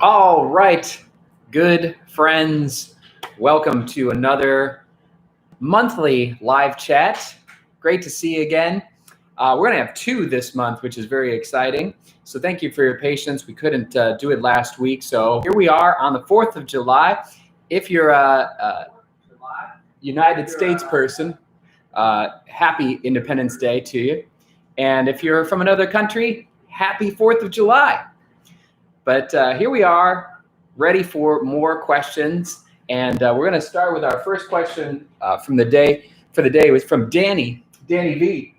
All right, good friends, welcome to another monthly live chat. Great to see you again. We're going to have two this month, which is very exciting. So thank you for your patience. We couldn't do it last week. So here we are on the 4th of July. If you're a United States person, happy Independence Day to you. And if you're from another country, happy 4th of July. But here we are, ready for more questions. And we're going to start with our first question from the day. For the day, it was from Danny V.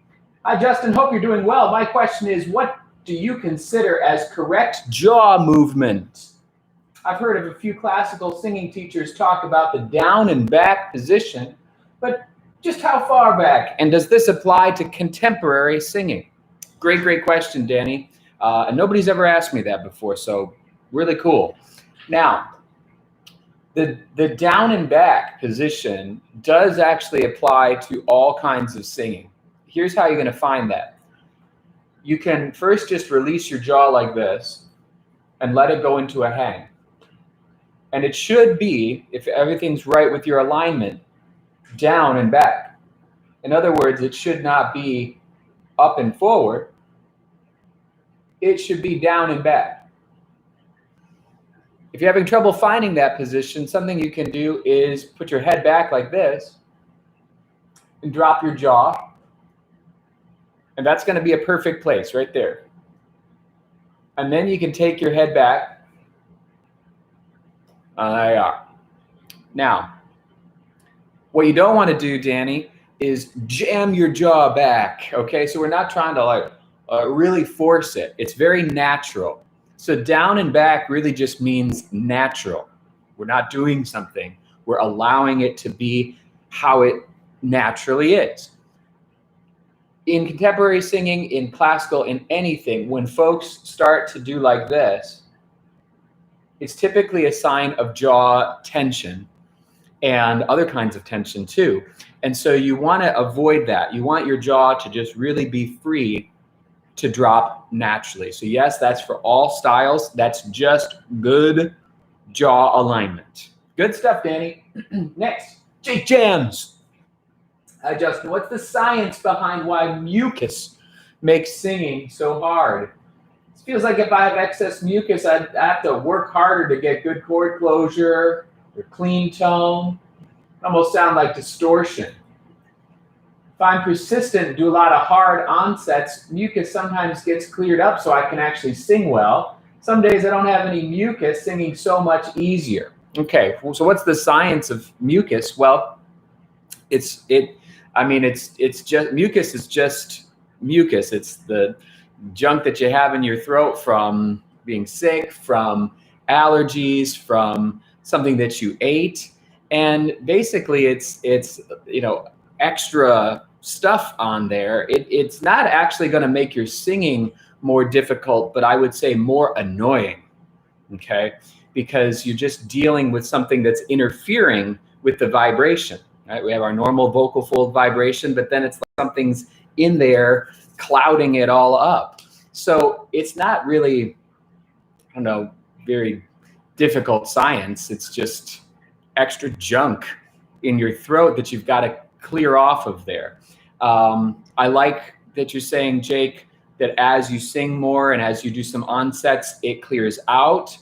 Hi, Justin. Hope you're doing well. My question is, what do you consider as correct jaw movement? I've heard of a few classical singing teachers talk about the down and back position, but just how far back? And does this apply to contemporary singing? Great question, Danny. And nobody's ever asked me that before, so really cool. Now, the down and back position does actually apply to all kinds of singing. Here's how you're going to find that. You can first just release your jaw like this and let it go into a hang. And it should be, if everything's right with your alignment, down and back. In other words, it should not be up and forward. It should be down and back. If you're having trouble finding that position, something you can do is put your head back like this and drop your jaw. And that's going to be a perfect place right there. And then you can take your head back. There you are. Now, what you don't want to do, Danny, is jam your jaw back. Okay, so we're not trying to really force it. It's very natural. So down and back really just means natural. We're not doing something. We're allowing it to be how it naturally is. In contemporary singing, in classical, in anything, when folks start to do like this, it's typically a sign of jaw tension and other kinds of tension too. And so you want to avoid that. You want your jaw to just really be free to drop naturally. So yes, that's for all styles. That's just good jaw alignment. Good stuff, Danny. Next, Jake Jams. Hi, Justin. What's the science behind why mucus makes singing so hard? It feels like if I have excess mucus, I have to work harder to get good chord closure or clean tone. It almost sound like distortion. If I'm persistent and do a lot of hard onsets, mucus sometimes gets cleared up so I can actually sing well. Some days I don't have any mucus, singing so much easier. Okay, so what's the science of mucus? Well, it's just mucus is just mucus. It's the junk that you have in your throat from being sick, from allergies, from something that you ate, and basically it's extra stuff on there. It's not actually going to make your singing more difficult, but I would say more annoying, okay? Because you're just dealing with something that's interfering with the vibration, right? We have our normal vocal fold vibration, but then it's like something's in there clouding it all up. So it's not really, very difficult science. It's just extra junk in your throat that you've got to clear off of there. I like that you're saying, Jake, that as you sing more and as you do some onsets, it clears out.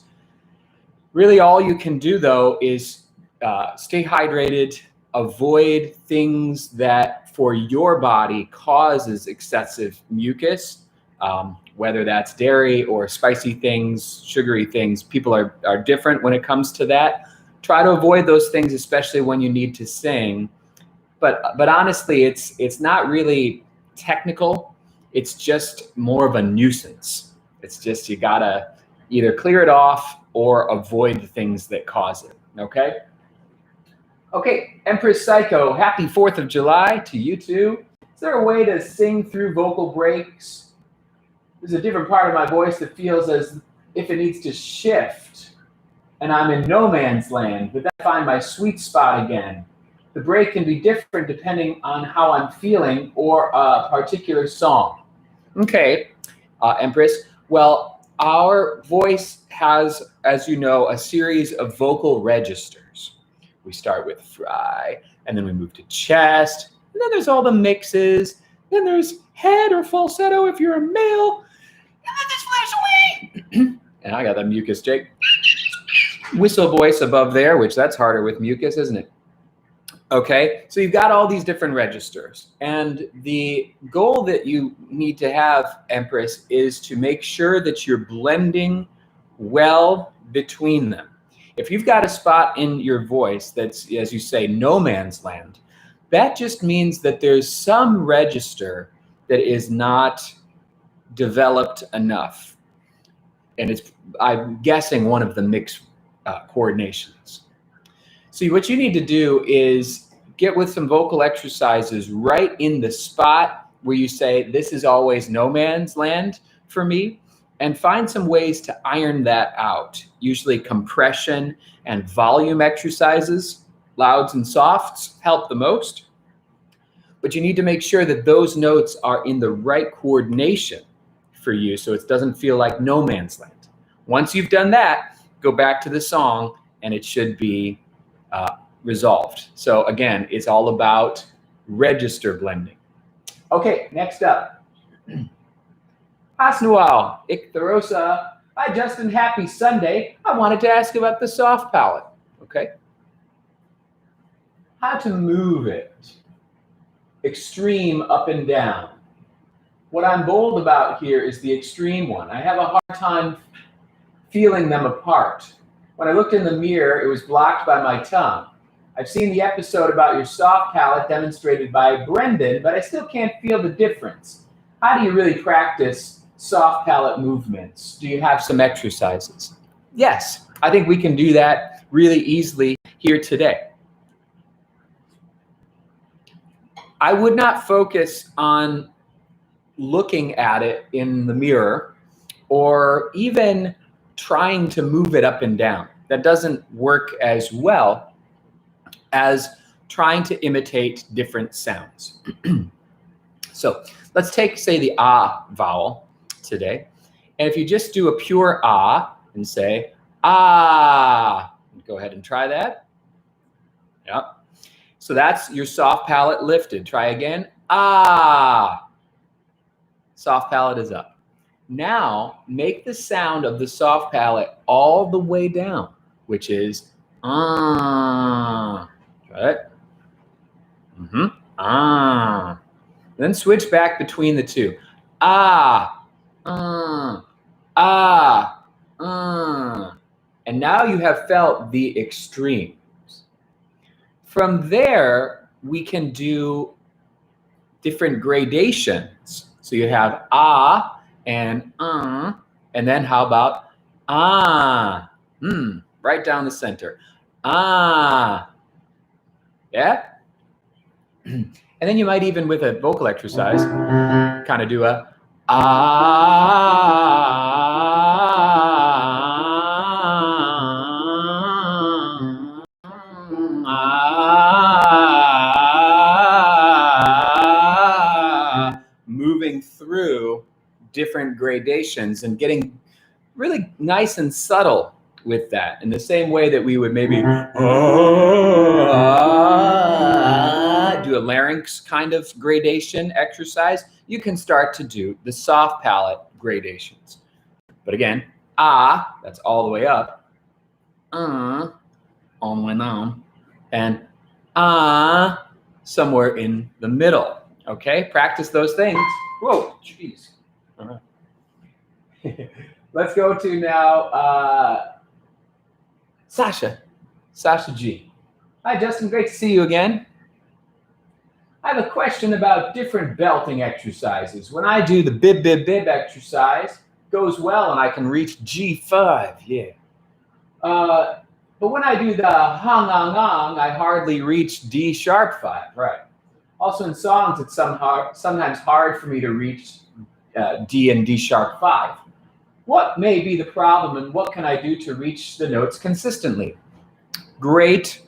Really, all you can do, though, is stay hydrated, avoid things that for your body causes excessive mucus, whether that's dairy or spicy things, sugary things. People are different when it comes to that. Try to avoid those things, especially when you need to sing. But honestly, it's not really technical. It's just more of a nuisance. It's just you gotta either clear it off or avoid the things that cause it. Okay? Okay, Empress Psycho, happy 4th of July to you too. Is there a way to sing through vocal breaks? There's a different part of my voice that feels as if it needs to shift, and I'm in no man's land, but then I find my sweet spot again. The break can be different depending on how I'm feeling or a particular song. Okay, Empress. Well, our voice has, as you know, a series of vocal registers. We start with fry, and then we move to chest, and then there's all the mixes, then there's head or falsetto if you're a male, and then this flares away. And I got that mucus, Jake. Whistle voice above there, which that's harder with mucus, isn't it? Okay, so you've got all these different registers, and the goal that you need to have, Empress, is to make sure that you're blending well between them. If you've got a spot in your voice that's, as you say, no man's land, that just means that there's some register that is not developed enough. And it's, I'm guessing, one of the mix coordinations. So what you need to do is get with some vocal exercises right in the spot where you say, this is always no man's land for me, and find some ways to iron that out. Usually compression and volume exercises, louds and softs, help the most. But you need to make sure that those notes are in the right coordination for you so it doesn't feel like no man's land. Once you've done that, go back to the song and it should be resolved. So again, it's all about register blending. Okay, next up. Asnual, Ichtharosa. Hi, Justin. Happy Sunday. I wanted to ask about the soft palate. Okay. How to move it. Extreme up and down. What I'm bold about here is the extreme one. I have a hard time feeling them apart. When I looked in the mirror, it was blocked by my tongue. I've seen the episode about your soft palate demonstrated by Brendan, but I still can't feel the difference. How do you really practice soft palate movements? Do you have some exercises? Yes, I think we can do that really easily here today. I would not focus on looking at it in the mirror or even trying to move it up and down. That doesn't work as well as trying to imitate different sounds. So let's take, say, the ah vowel today. And if you just do a pure ah and say, ah, go ahead and try that. Yep. So that's your soft palate lifted. Try again. Ah. Soft palate is up. Now make the sound of the soft palate all the way down, which is ah. Right? Ah. Then switch back between the two. Ah. Ah. And now you have felt the extremes. From there, we can do different gradations. So you have ah and then how about ah? Right down the center. Ah. Yeah? And then you might even, with a vocal exercise, kind of do a moving through different gradations and getting really nice and subtle with that, in the same way that we would maybe do a larynx kind of gradation exercise. You can start to do the soft palate gradations. But again, ah, that's all the way up, all the way down, and ah, somewhere in the middle. Okay, practice those things. Whoa, jeez. All right. Let's go to now Sasha G. Hi, Justin. Great to see you again. I have a question about different belting exercises. When I do the bib, bib, bib exercise, goes well and I can reach G5, yeah. But when I do the hung, I hardly reach D sharp 5, right? Also in songs, it's sometimes hard for me to reach D and D sharp 5. What may be the problem and what can I do to reach the notes consistently? Great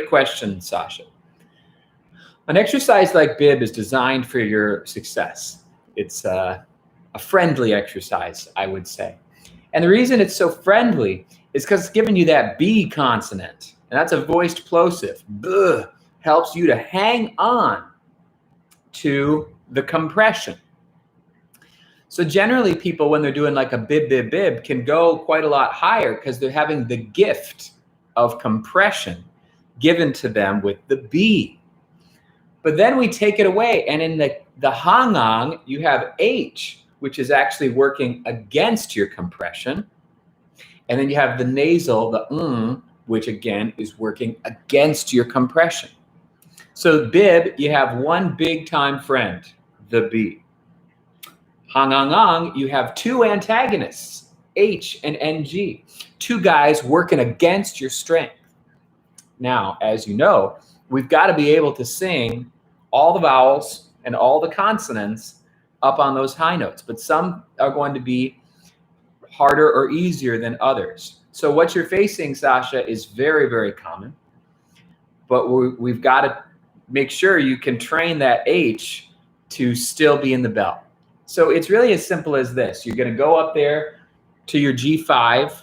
question, Sasha. An exercise like bib is designed for your success. It's a friendly exercise, I would say. And the reason it's so friendly is because it's giving you that B consonant, and that's a voiced plosive. Buh, helps you to hang on to the compression. So generally people, when they're doing like a bib, bib, bib, can go quite a lot higher because they're having the gift of compression given to them with the B. But then we take it away, and in the hangang, you have H, which is actually working against your compression. And then you have the nasal, the which again is working against your compression. So bib, you have one big time friend, the B. Hangang, you have two antagonists, H and NG, two guys working against your strength. Now, as you know, we've got to be able to sing all the vowels and all the consonants up on those high notes, but some are going to be harder or easier than others. So what you're facing, Sasha, is very, very common, but we've got to make sure you can train that H to still be in the belt. So it's really as simple as this. You're going to go up there to your G5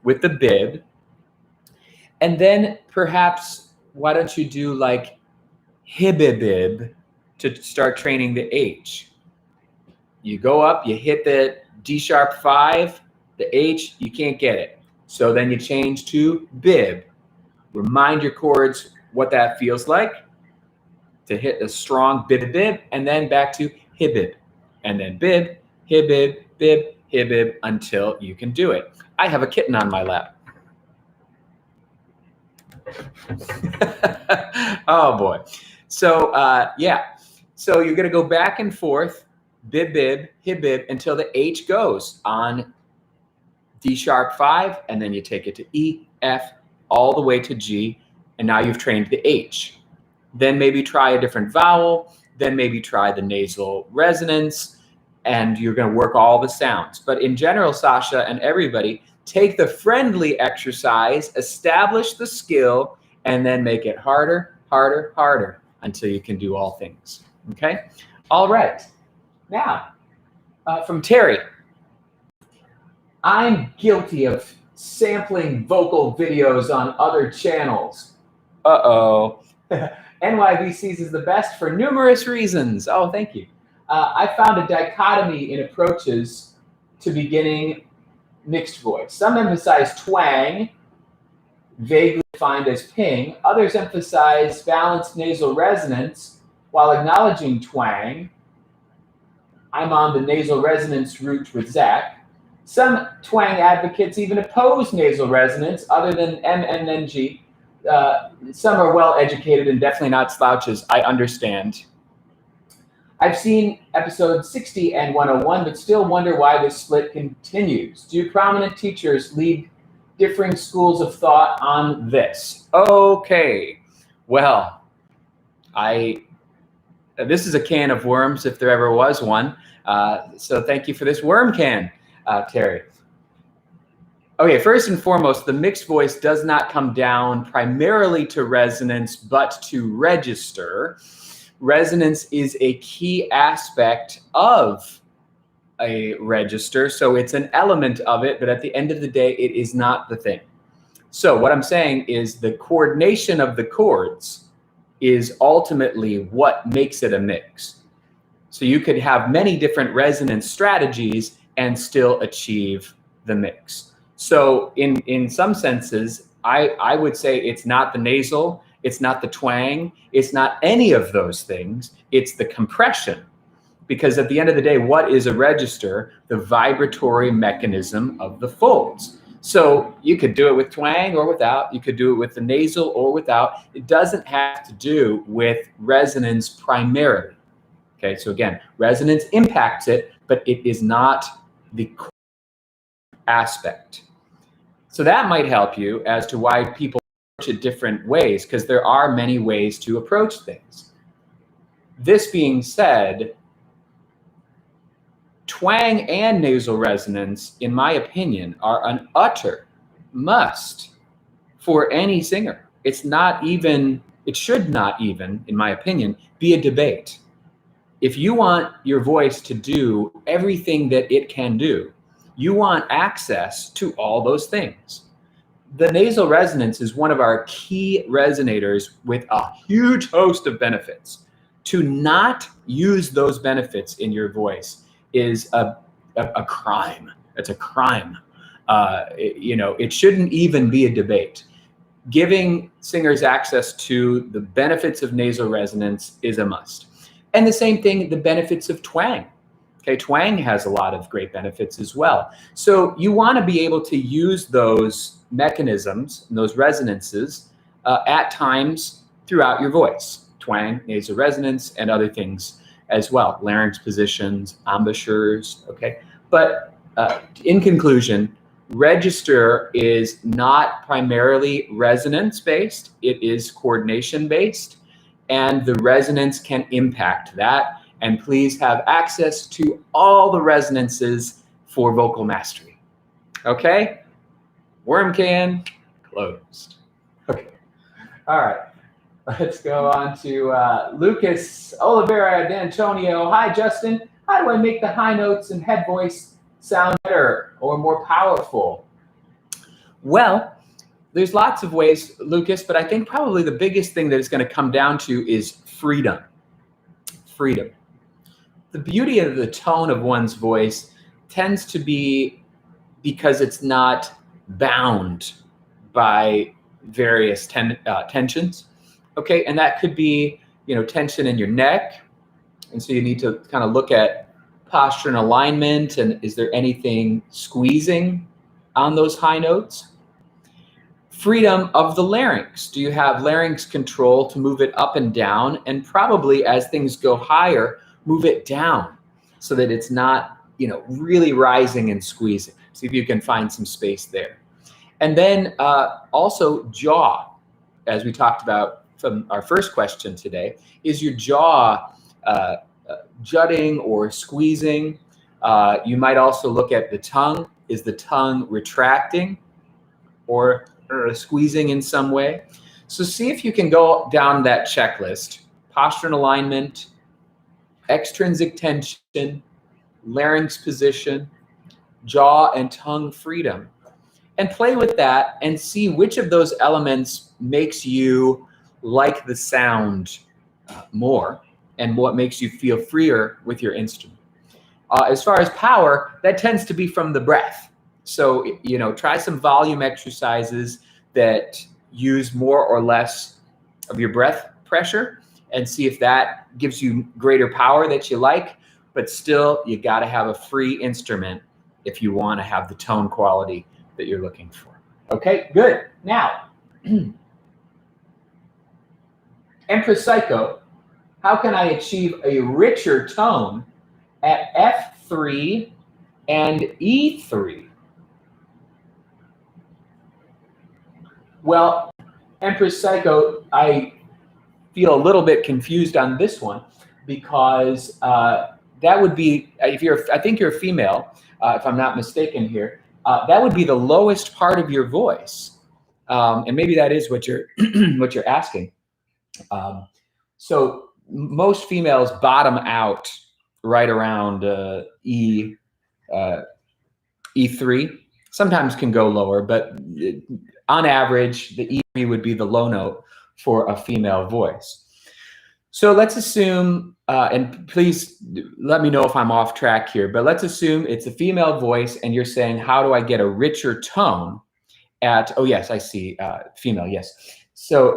with the bib, and then perhaps why don't you do like hibibib to start training the H. You go up, you hit the D sharp 5, the H, you can't get it. So then you change to bib. Remind your chords what that feels like to hit a strong bib, bib, and then back to hibib. And then bib, hibib, bib, hibib until you can do it. I have a kitten on my lap. Oh boy. So yeah, so you're gonna go back and forth, bib, bib, hibib until the H goes on D sharp 5, and then you take it to E, F, all the way to G, and now you've trained the H. Then maybe try a different vowel, then maybe try the nasal resonance, and you're going to work all the sounds. But in general, Sasha and everybody, take the friendly exercise, establish the skill, and then make it harder, harder, harder until you can do all things. Okay? All right. Now, from Terry, I'm guilty of sampling vocal videos on other channels. Uh-oh. NYVCs is the best for numerous reasons. Oh, thank you. I found a dichotomy in approaches to beginning mixed voice. Some emphasize twang, vaguely defined as ping. Others emphasize balanced nasal resonance while acknowledging twang. I'm on the nasal resonance route with Zach. Some twang advocates even oppose nasal resonance other than M and NG. Some are well educated and definitely not slouches, I understand. I've seen episodes 60 and 101, but still wonder why this split continues. Do prominent teachers lead differing schools of thought on this? Okay, well, this is a can of worms if there ever was one. So thank you for this worm can, Terry. Okay, first and foremost, the mixed voice does not come down primarily to resonance, but to register. Resonance is a key aspect of a register, so it's an element of it, but at the end of the day, it is not the thing. So what I'm saying is the coordination of the chords is ultimately what makes it a mix. So you could have many different resonance strategies and still achieve the mix. So in some senses, I would say it's not the nasal, it's not the twang, it's not any of those things, it's the compression. Because at the end of the day, what is a register? The vibratory mechanism of the folds. So you could do it with twang or without, you could do it with the nasal or without. It doesn't have to do with resonance primarily. Okay, so again, resonance impacts it, but it is not the core aspect. So that might help you as to why people approach it different ways, because there are many ways to approach things. This being said, twang and nasal resonance, in my opinion, are an utter must for any singer. It's not even, it should not even, in my opinion, be a debate. if you want your voice to do everything that it can do, you want access to all those things. The nasal resonance is one of our key resonators with a huge host of benefits. To not use those benefits in your voice is a crime. It's a crime. It shouldn't even be a debate. Giving singers access to the benefits of nasal resonance is a must. And the same thing, the benefits of twang. Okay, twang has a lot of great benefits as well. So you want to be able to use those mechanisms, those resonances, at times throughout your voice. Twang, nasal resonance, and other things as well. Larynx positions, embouchures, okay? But in conclusion, register is not primarily resonance-based. It is coordination-based, and the resonance can impact that. And please have access to all the resonances for vocal mastery. Okay? Worm can closed. Okay. All right. Let's go on to Lucas Oliveira D'Antonio. Hi, Justin. How do I make the high notes and head voice sound better or more powerful? Well, there's lots of ways, Lucas, but I think probably the biggest thing that it's going to come down to is freedom. Freedom. The beauty of the tone of one's voice tends to be because it's not bound by various tensions. Okay, and that could be, tension in your neck. And so you need to kind of look at posture and alignment, and is there anything squeezing on those high notes? Freedom of the larynx. Do you have larynx control to move it up and down? And probably as things go higher, move it down so that it's not, really rising and squeezing. See if you can find some space there. And then also jaw, as we talked about from our first question today, is your jaw jutting or squeezing? You might also look at the tongue. Is the tongue retracting or squeezing in some way? So see if you can go down that checklist: posture and alignment, extrinsic tension, larynx position, jaw and tongue freedom, and play with that and see which of those elements makes you like the sound more and what makes you feel freer with your instrument. As far as power, that tends to be from the breath. So, try some volume exercises that use more or less of your breath pressure and see if that gives you greater power that you like. But still, you got to have a free instrument if you want to have the tone quality that you're looking for. Okay, good. Now, Empress Psycho, how can I achieve a richer tone at F3 and E3? Well, Empress Psycho, I feel a little bit confused on this one because that would be, I think you're a female, if I'm not mistaken here, that would be the lowest part of your voice. And maybe that is what you're what you're asking. So most females bottom out right around E3. Sometimes can go lower, but on average, the E3 would be the low note for a female voice. So let's assume, and please let me know if I'm off track here, but let's assume it's a female voice and you're saying, how do I get a richer tone at, oh yes, I see, female, yes. So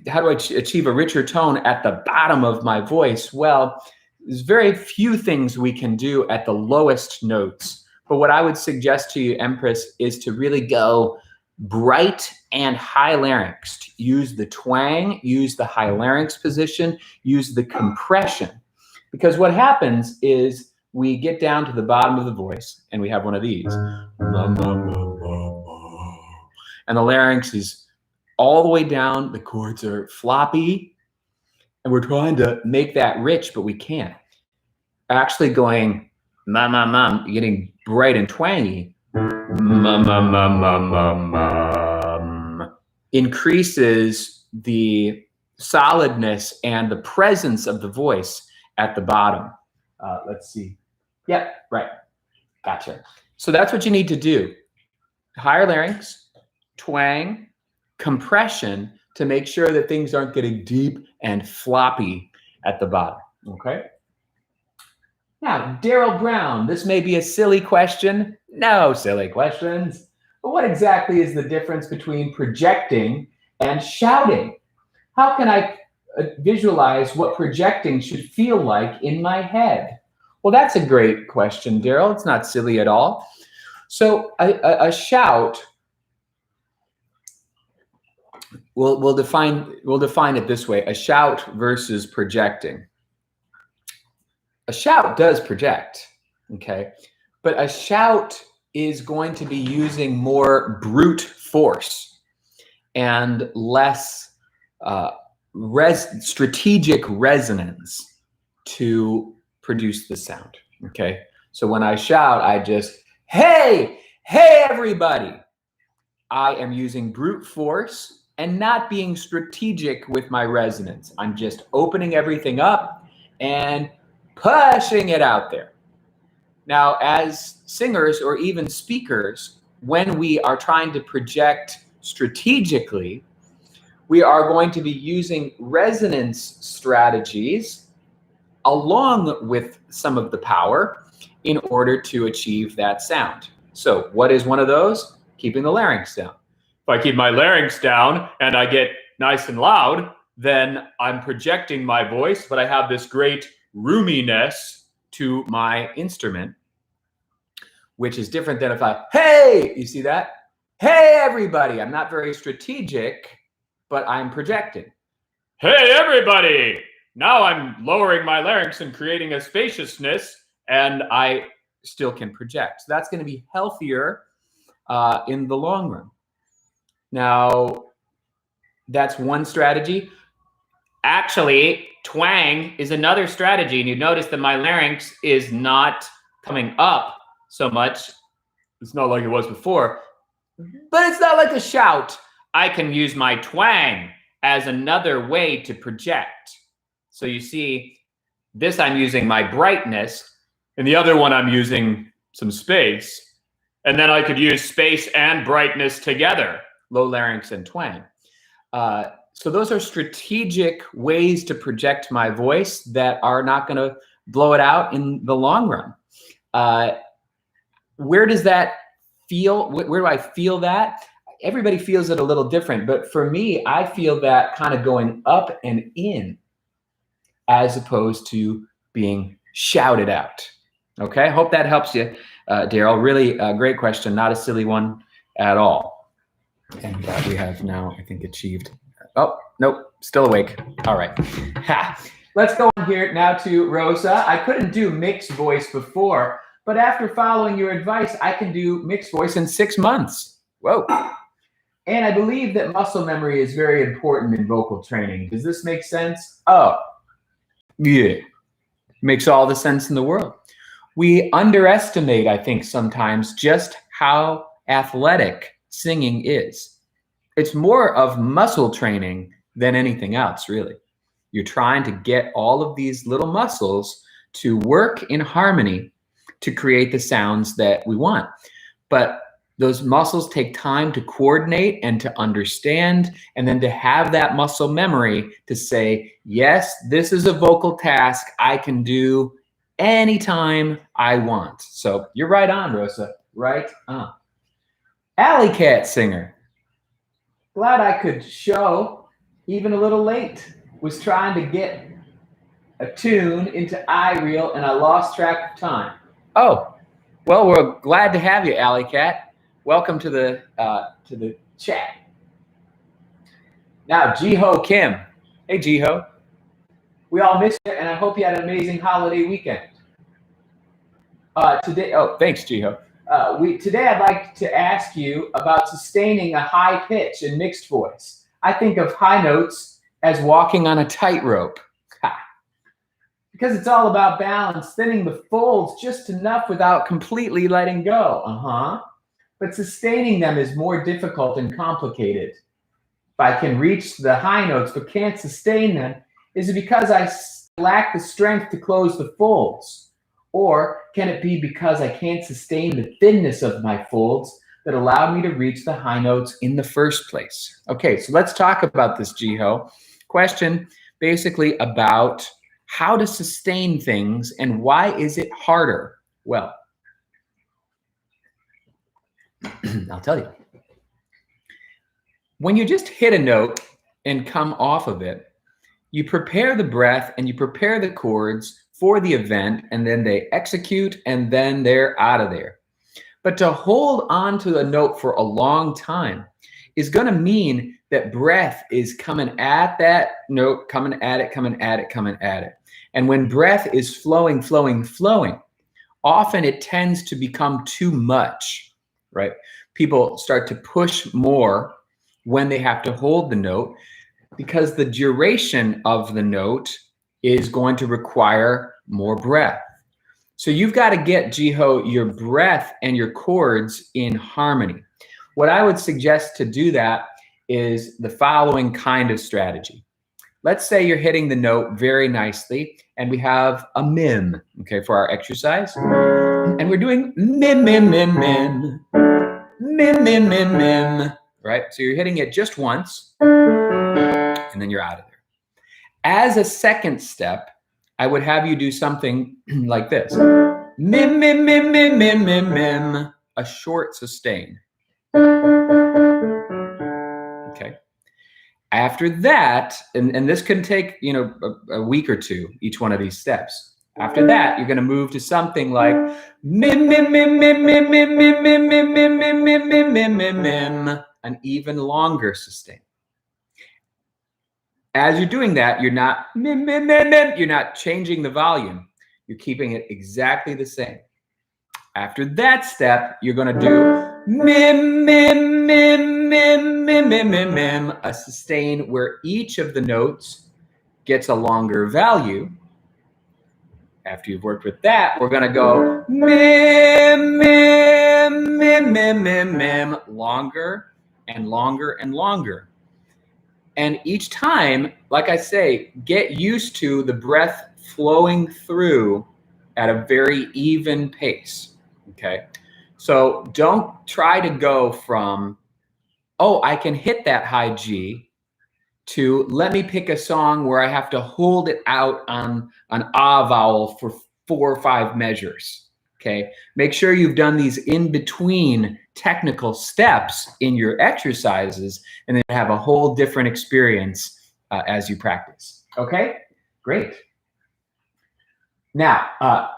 how do I achieve a richer tone at the bottom of my voice? Well, there's very few things we can do at the lowest notes. But what I would suggest to you, Empress, is to really go bright and high larynx. Use the twang, use the high larynx position, use the compression. Because what happens is we get down to the bottom of the voice and we have one of these. And the larynx is all the way down, the chords are floppy, and we're trying to make that rich, but we can't. Actually going getting bright and twangy, increases the solidness and the presence of the voice at the bottom. Let's see. Yep, right. Gotcha. So that's what you need to do. Higher larynx, twang, compression to make sure that things aren't getting deep and floppy at the bottom. Okay. Now, Daryl Brown, this may be a silly question. No silly questions. But what exactly is the difference between projecting and shouting? How can I visualize what projecting should feel like in my head? Well, that's a great question, Daryl. It's not silly at all. So a shout, we'll define it this way: a shout versus projecting. A shout does project, okay? But a shout is going to be using more brute force and less strategic resonance to produce the sound, okay? So when I shout, I just, hey everybody. I am using brute force and not being strategic with my resonance. I'm just opening everything up and pushing it out there. Now, as singers or even speakers, when we are trying to project strategically, we are going to be using resonance strategies along with some of the power in order to achieve that sound. So what is one of those? Keeping the larynx down. If I keep my larynx down and I get nice and loud, then I'm projecting my voice, but I have this great roominess to my instrument, which is different than if I, hey, you see that? Hey, everybody. I'm not very strategic, but I'm projecting. Hey, everybody. Now I'm lowering my larynx and creating a spaciousness, and I still can project. So that's going to be healthier in the long run. Now, that's one strategy. Actually, twang is another strategy, and you notice that my larynx is not coming up so much. It's not like it was before, but it's not like a shout. I can use my twang as another way to project. So you see, this I'm using my brightness, and the other one I'm using some space, and then I could use space and brightness together, low larynx and twang. So those are strategic ways to project my voice that are not going to blow it out in the long run. Where does that feel? Where do I feel that? Everybody feels it a little different, but for me, I feel that kind of going up and in as opposed to being shouted out. Okay, hope that helps you, Daryl. Really great question, not a silly one at all. And we have now, I think, achieved. Oh, nope, still awake. All right. Ha. Let's go on here now to Rosa. I couldn't do mixed voice before, but after following your advice, I can do mixed voice in 6 months. Whoa. And I believe that muscle memory is very important in vocal training. Does this make sense? Oh, yeah. Makes all the sense in the world. We underestimate, I think, sometimes just how athletic singing is. It's more of muscle training than anything else, really. You're trying to get all of these little muscles to work in harmony to create the sounds that we want. But those muscles take time to coordinate and to understand, and then to have that muscle memory to say, yes, this is a vocal task I can do anytime I want. So you're right on, Rosa, right on. Alley Cat Singer. Glad I could show, even a little late. Was trying to get a tune into iReel and I lost track of time. Oh, well, we're glad to have you, Alley Cat. Welcome to the chat. Now, Jiho Kim. Hey, Jiho. We all missed you, and I hope you had an amazing holiday weekend. Today, oh, thanks, Jiho. Today I'd like to ask you about sustaining a high pitch in mixed voice. I think of high notes as walking on a tightrope. Because it's all about balance, thinning the folds just enough without completely letting go. But sustaining them is more difficult and complicated. If I can reach the high notes but can't sustain them, is it because I lack the strength to close the folds? Or can it be because I can't sustain the thinness of my folds that allowed me to reach the high notes in the first place? Okay, so let's talk about this, Jiho. Question basically about how to sustain things and why is it harder? Well, I'll tell you. When you just hit a note and come off of it, you prepare the breath and you prepare the chords for the event, and then they execute and then they're out of there. But to hold on to a note for a long time is going to mean that breath is coming at that note, coming at it, coming at it, coming at it. And when breath is flowing, flowing, flowing, often it tends to become too much, right? People start to push more when they have to hold the note because the duration of the note is going to require more breath. So you've got to get, Jiho, your breath and your chords in harmony. What I would suggest to do that is the following kind of strategy. Let's say you're hitting the note very nicely and we have a mim, okay, for our exercise. And we're doing mim, mim, mim, mim, mim, mim, mim, mim, right? So you're hitting it just once and then you're out of there. As a second step, I would have you do something like this. Mim, mim, mim, mim, mim, mim, mim, a short sustain. Okay. After that, and this can take, you know, a week or two, each one of these steps. After that, you're going to move to something like mim, mim, mim, mim, mim, mim, mim, mim, mim, mim, mim, mim, mim, mim, mim, mim, an even longer sustain. As you're doing that, you're not mim, mim, mim, mim, you're not changing the volume. You're keeping it exactly the same. After that step, you're going to do mim, mim, mim, mim, mim, mim, mim, mim, a sustain where each of the notes gets a longer value. After you've worked with that, we're going to go mim, mim, mim, mim, mim, mim, longer and longer and longer. And each time, like I say, get used to the breath flowing through at a very even pace, okay? So don't try to go from, oh, I can hit that high G, to let me pick a song where I have to hold it out on an ah vowel for 4 or 5 measures, okay? Make sure you've done these in-between technical steps in your exercises and then have a whole different experience as you practice, okay? Great. Now,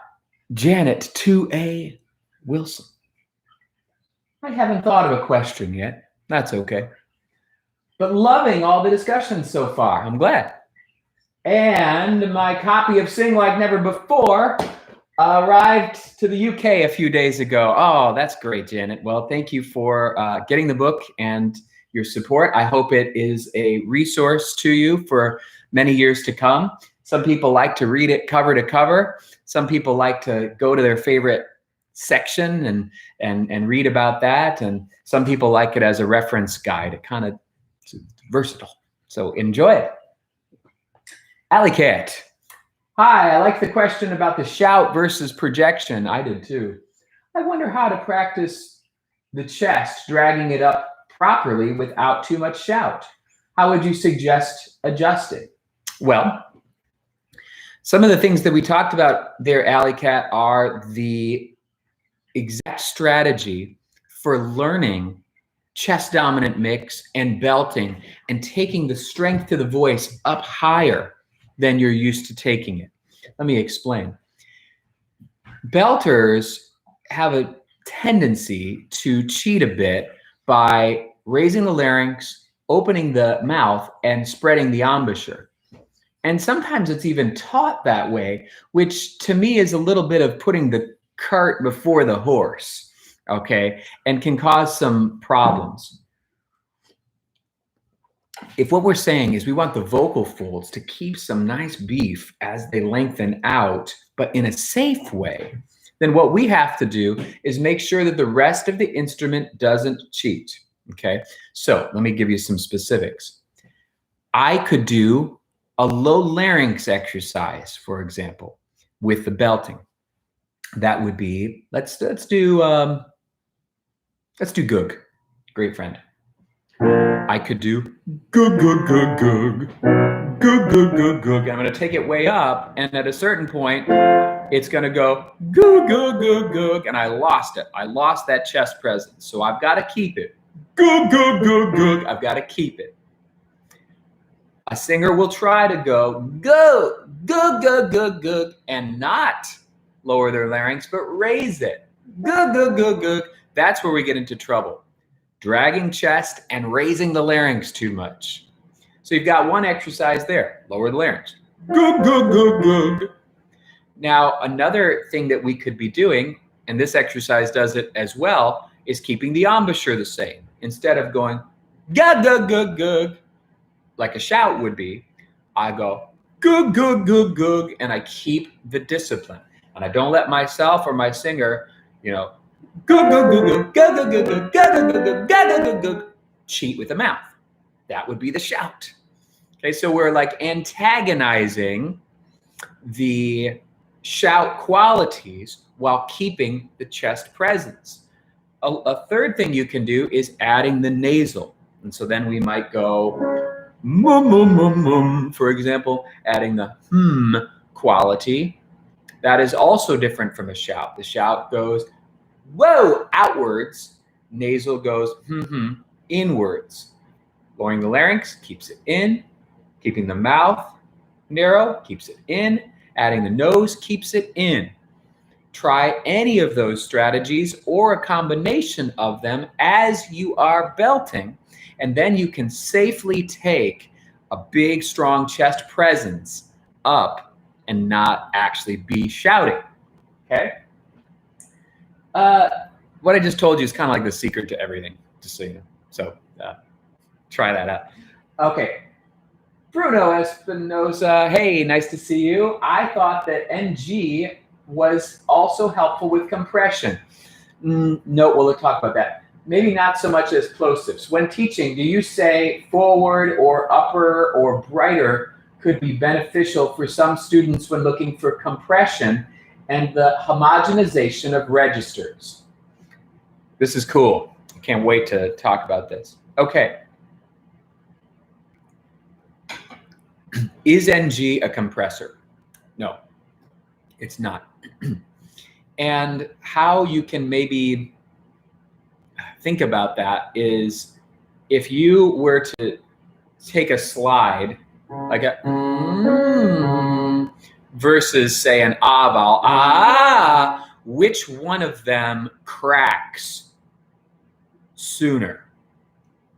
Janet 2A Wilson. I haven't thought of a question yet. That's okay. But loving all the discussions so far. I'm glad. And my copy of Sing Like Never Before arrived to the UK a few days ago. Oh, that's great, Janet. Well, thank you for getting the book and your support. I hope it is a resource to you for many years to come. Some people like to read it cover to cover. Some people like to go to their favorite section and read about that. And some people like it as a reference guide. It kind of versatile. So enjoy it. Alley Cat. Hi, I like the question about the shout versus projection. I did too. I wonder how to practice the chest, dragging it up properly without too much shout. How would you suggest adjusting? Well, some of the things that we talked about there, Alley Cat, are the exact strategy for learning chest dominant mix and belting and taking the strength to the voice up higher than you're used to taking it. Let me explain. Belters have a tendency to cheat a bit by raising the larynx, opening the mouth, and spreading the embouchure. And sometimes it's even taught that way, which to me is a little bit of putting the cart before the horse, okay, and can cause some problems. If what we're saying is we want the vocal folds to keep some nice beef as they lengthen out, but in a safe way, then what we have to do is make sure that the rest of the instrument doesn't cheat, okay? So let me give you some specifics. I could do A low larynx exercise, for example, with the belting. That would be, let's do goog. Great friend. I could do goog, goog, goog, goog, goog, goog, goog, goog. I'm going to take it way up, and at a certain point, it's going to go goog, goog, goog, goog, and I lost it. I lost that chest presence, so I've got to keep it. Goog, goog, goog, goog. I've got to keep it. A singer will try to go goog, goog, goog, goog, goog, and not lower their larynx, but raise it. Goog, goog, goog, goog. That's where we get into trouble. Dragging chest and raising the larynx too much. So you've got one exercise there. Lower the larynx. Goog, goog, goog, goog. Now, another thing that we could be doing, and this exercise does it as well, is keeping the embouchure the same. Instead of going goog, goog, goog, goog, like a shout would be, I go goog, goog, goog, goog, and I keep the discipline. And I don't let myself or my singer, goog, goog, goog, goog, goog, goog, goog, goog, goog, goog, goog, goog, cheat with the mouth. That would be the shout. Okay, so we're like antagonizing the shout qualities while keeping the chest presence. A third thing you can do is adding the nasal. And so then we might go mum, mum, mum, mum, for example, adding the quality. That is also different from a shout. The shout goes, whoa, outwards. Nasal goes, inwards. Lowering the larynx keeps it in. Keeping the mouth narrow keeps it in. Adding the nose keeps it in. Try any of those strategies or a combination of them as you are belting, and then you can safely take a big, strong chest presence up and not actually be shouting, okay? What I just told you is kind of like the secret to everything, just so you know. So try that out. Okay. Bruno Espinosa, hey, nice to see you. I thought that NG was also helpful with compression. No, we'll talk about that. Maybe not so much as plosives. When teaching, do you say forward or upper or brighter could be beneficial for some students when looking for compression and the homogenization of registers? This is cool. I can't wait to talk about this. Okay. Is NG a compressor? No, it's not. And how you can maybe think about that is if you were to take a slide, like a versus say an vowel, which one of them cracks sooner?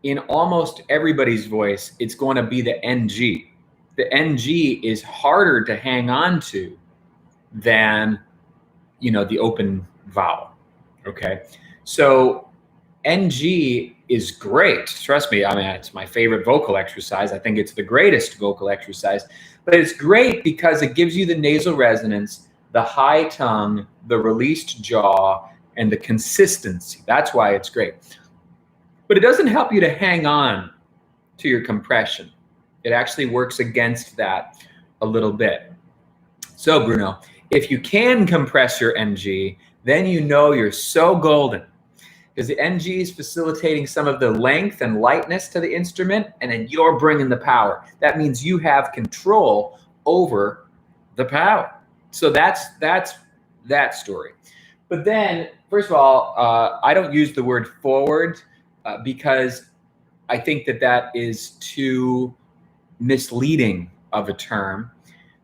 In almost everybody's voice, it's going to be the NG. The NG is harder to hang on to than, the open vowel, okay? So NG is great. Trust me, I mean, it's my favorite vocal exercise. I think it's the greatest vocal exercise, but it's great because it gives you the nasal resonance, the high tongue, the released jaw, and the consistency. That's why it's great. But it doesn't help you to hang on to your compression. It actually works against that a little bit. So Bruno, if you can compress your NG, then you're so golden, because the NG is facilitating some of the length and lightness to the instrument, and then you're bringing the power. That means you have control over the power. So that's that story. But then, first of all, I don't use the word forward because I think that is too misleading of a term.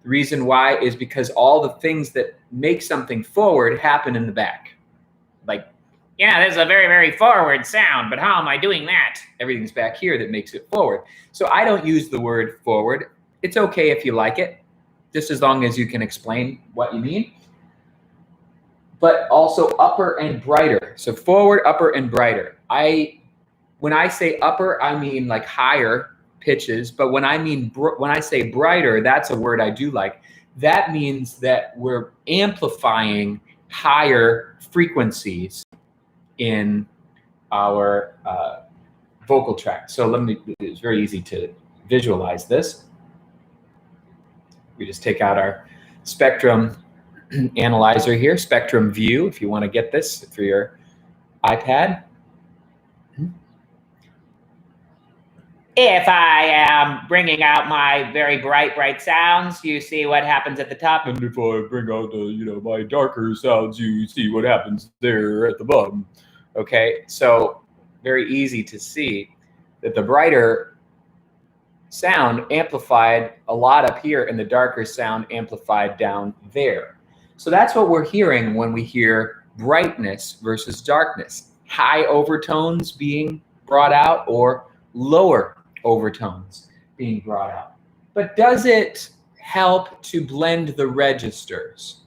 The reason why is because all the things that make something forward happen in the back. Like, yeah, there's a very, very forward sound, but how am I doing that? Everything's back here that makes it forward. So I don't use the word forward. It's okay if you like it, just as long as you can explain what you mean. But also upper and brighter. So forward, upper, and brighter. When I say upper, I mean like higher pitches, but when I say brighter, that's a word I do like. That means that we're amplifying higher frequencies in our vocal tract. So it's very easy to visualize this. We just take out our spectrum analyzer here, spectrum view, if you want to get this for your iPad. If I am bringing out my very bright sounds, you see what happens at the top. And if I bring out the, my darker sounds, you see what happens there at the bottom. Okay, so very easy to see that the brighter sound amplified a lot up here and the darker sound amplified down there. So that's what we're hearing when we hear brightness versus darkness. High overtones being brought out or lower overtones being brought out. But does it help to blend the registers?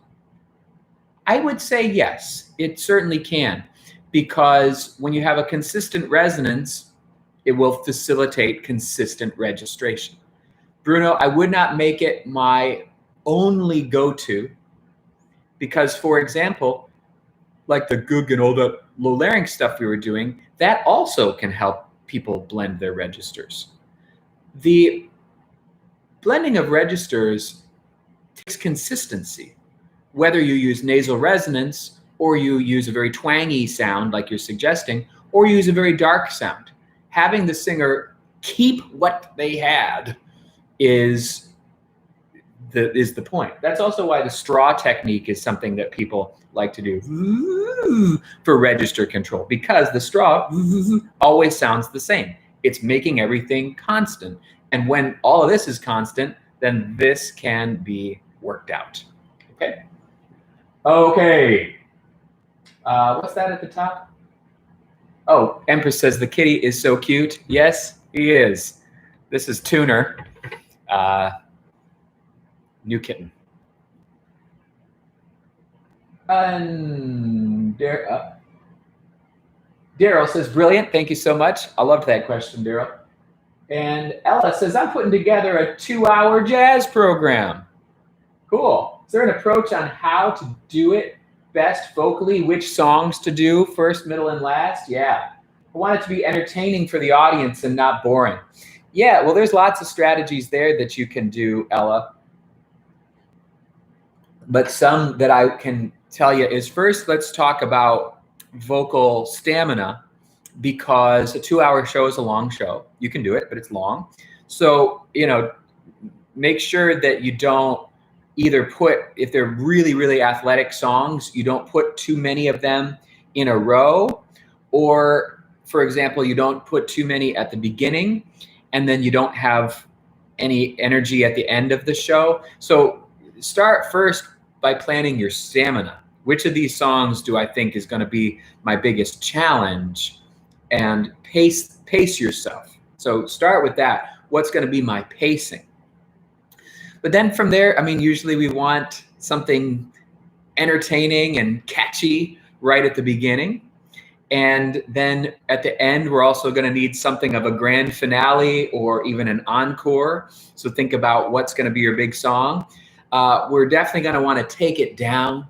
I would say yes, it certainly can, because when you have a consistent resonance, it will facilitate consistent registration. Bruno, I would not make it my only go-to, because, for example, like the Goog and all that low larynx stuff we were doing, that also can help people blend their registers. The blending of registers takes consistency. Whether you use nasal resonance or you use a very twangy sound like you're suggesting, or you use a very dark sound, having the singer keep what they had is the point. That's also why the straw technique is something that people like to do for register control, because the straw always sounds the same. It's making everything constant. And when all of this is constant, then this can be worked out. Okay. Okay. What's that at the top? Oh, Empress says the kitty is so cute. Yes, he is. This is Tuner. New kitten. And Daryl says, brilliant. Thank you so much. I loved that question, Daryl. And Ella says, I'm putting together a 2-hour jazz program. Cool. Is there an approach on how to do it best vocally? Which songs to do first, middle, and last? Yeah. I want it to be entertaining for the audience and not boring. Yeah, well, there's lots of strategies there that you can do, Ella. But some that I can tell you is, first, let's talk about vocal stamina, because a 2-hour show is a long show. You can do it, but it's long. So, make sure that you don't either put, if they're really, really athletic songs, you don't put too many of them in a row, or, for example, you don't put too many at the beginning, and then you don't have any energy at the end of the show. So start first by planning your stamina. Which of these songs do I think is going to be my biggest challenge? And pace yourself. So start with that. What's going to be my pacing? But then from there, usually we want something entertaining and catchy right at the beginning. And then at the end, we're also going to need something of a grand finale or even an encore. So think about what's going to be your big song. We're definitely going to want to take it down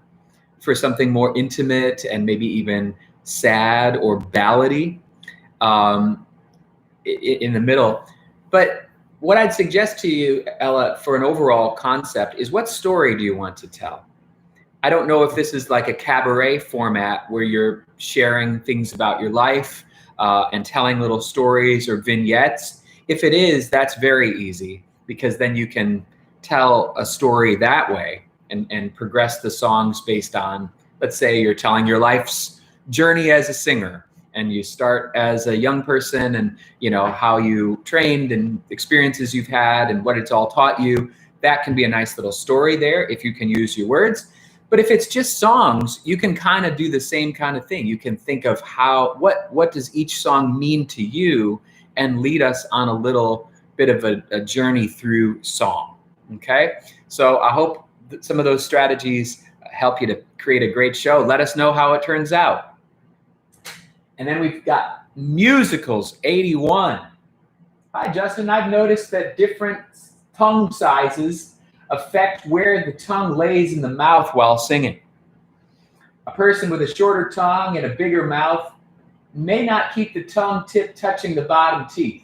for something more intimate and maybe even sad or ballady in the middle. But what I'd suggest to you, Ella, for an overall concept is, what story do you want to tell? I don't know if this is like a cabaret format where you're sharing things about your life and telling little stories or vignettes. If it is, that's very easy, because then you can tell a story that way and progress the songs based on, let's say you're telling your life's journey as a singer, and you start as a young person and how you trained and experiences you've had and what it's all taught you. That can be a nice little story there if you can use your words. But if it's just songs, you can kind of do the same kind of thing. You can think of what does each song mean to you, and lead us on a little bit of a journey through song. Okay, so I hope that some of those strategies help you to create a great show. Let us know how it turns out. And then we've got musicals 81. Hi, Justin. I've noticed that different tongue sizes affect where the tongue lays in the mouth while singing. A person with a shorter tongue and a bigger mouth may not keep the tongue tip touching the bottom teeth.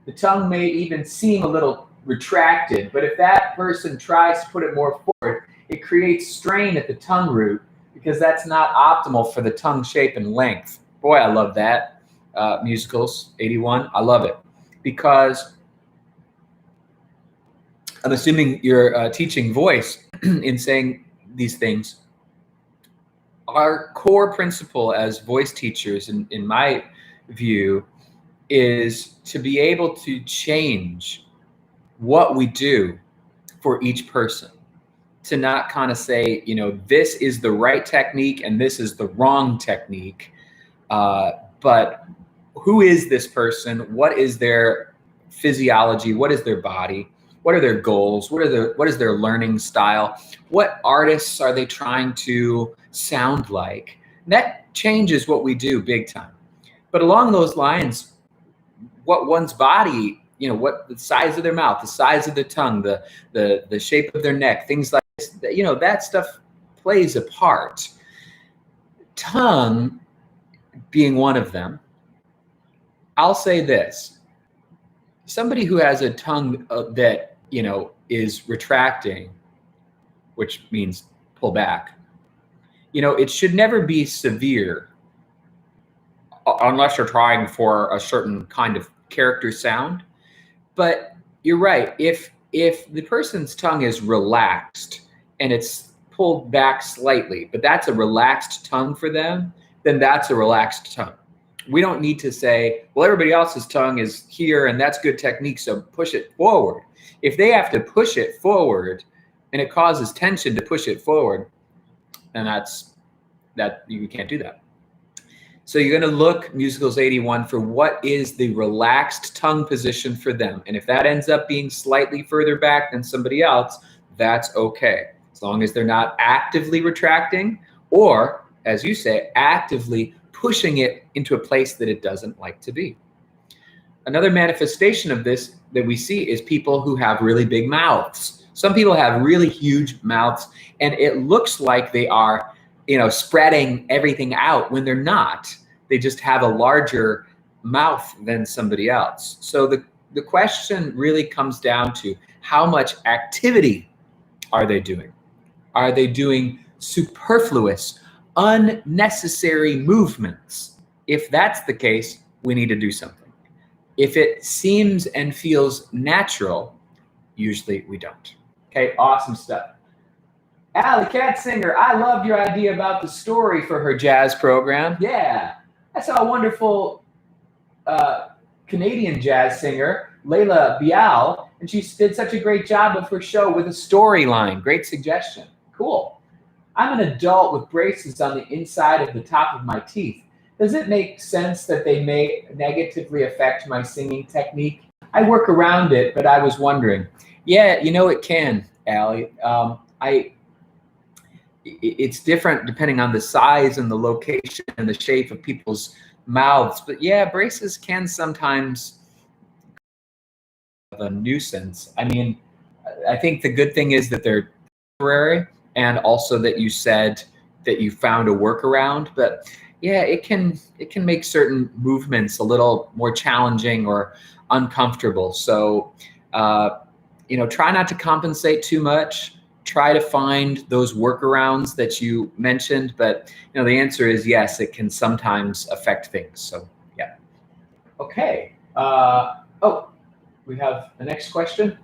The tongue may even seem a little retracted, but if that person tries to put it more forward, it creates strain at the tongue root because that's not optimal for the tongue shape and length. Boy, I love that. Musicals 81, I love it because I'm assuming you're teaching voice in saying these things. Our core principle as voice teachers, in my view, is to be able to change what we do for each person. To not kind of say, you know, this is the right technique and this is the wrong technique, but who is this person? What is their physiology? What is their body? What are their goals? What is their learning style? What artists are they trying to sound like? That changes what we do big time. But along those lines, what one's body, you know, what the size of their mouth, the size of their tongue, the shape of their neck, things like this, you know, that stuff plays a part. Tongue being one of them. I'll say this. Somebody who has a tongue that, you know, is retracting, which means pull back, you know, it should never be severe unless you're trying for a certain kind of character sound. But you're right. If the person's tongue is relaxed and it's pulled back slightly, but that's a relaxed tongue for them, then that's a relaxed tongue. We don't need to say, well, everybody else's tongue is here and that's good technique, so push it forward. If they have to push it forward and it causes tension to push it forward, then you can't do that. So you're going to look, Musicals 81, for what is the relaxed tongue position for them. And if that ends up being slightly further back than somebody else, that's okay. As long as they're not actively retracting or, as you say, actively pushing it into a place that it doesn't like to be. Another manifestation of this that we see is people who have really big mouths. Some people have really huge mouths and it looks like they are, you know, spreading everything out when they're not. They just have a larger mouth than somebody else. So the question really comes down to how much activity are they doing? Are they doing superfluous, unnecessary movements? If that's the case, we need to do something. If it seems and feels natural, usually we don't. Okay, awesome stuff. Allie Katsinger, I loved your idea about the story for her jazz program. Yeah, I saw a wonderful Canadian jazz singer, Layla Bial, and she did such a great job of her show with a storyline. Great suggestion. Cool. I'm an adult with braces on the inside of the top of my teeth. Does it make sense that they may negatively affect my singing technique? I work around it, but I was wondering. Yeah, you know, it can, Allie. It's different depending on the size and the location and the shape of people's mouths. But yeah, braces can sometimes have a nuisance. I mean, I think the good thing is that they're temporary and also that you said that you found a workaround. But yeah, it can make certain movements a little more challenging or uncomfortable. So, you know, try not to compensate too much. Try to find those workarounds that you mentioned, but you know the answer is yes, it can sometimes affect things. So yeah. Okay. Oh, we have the next question.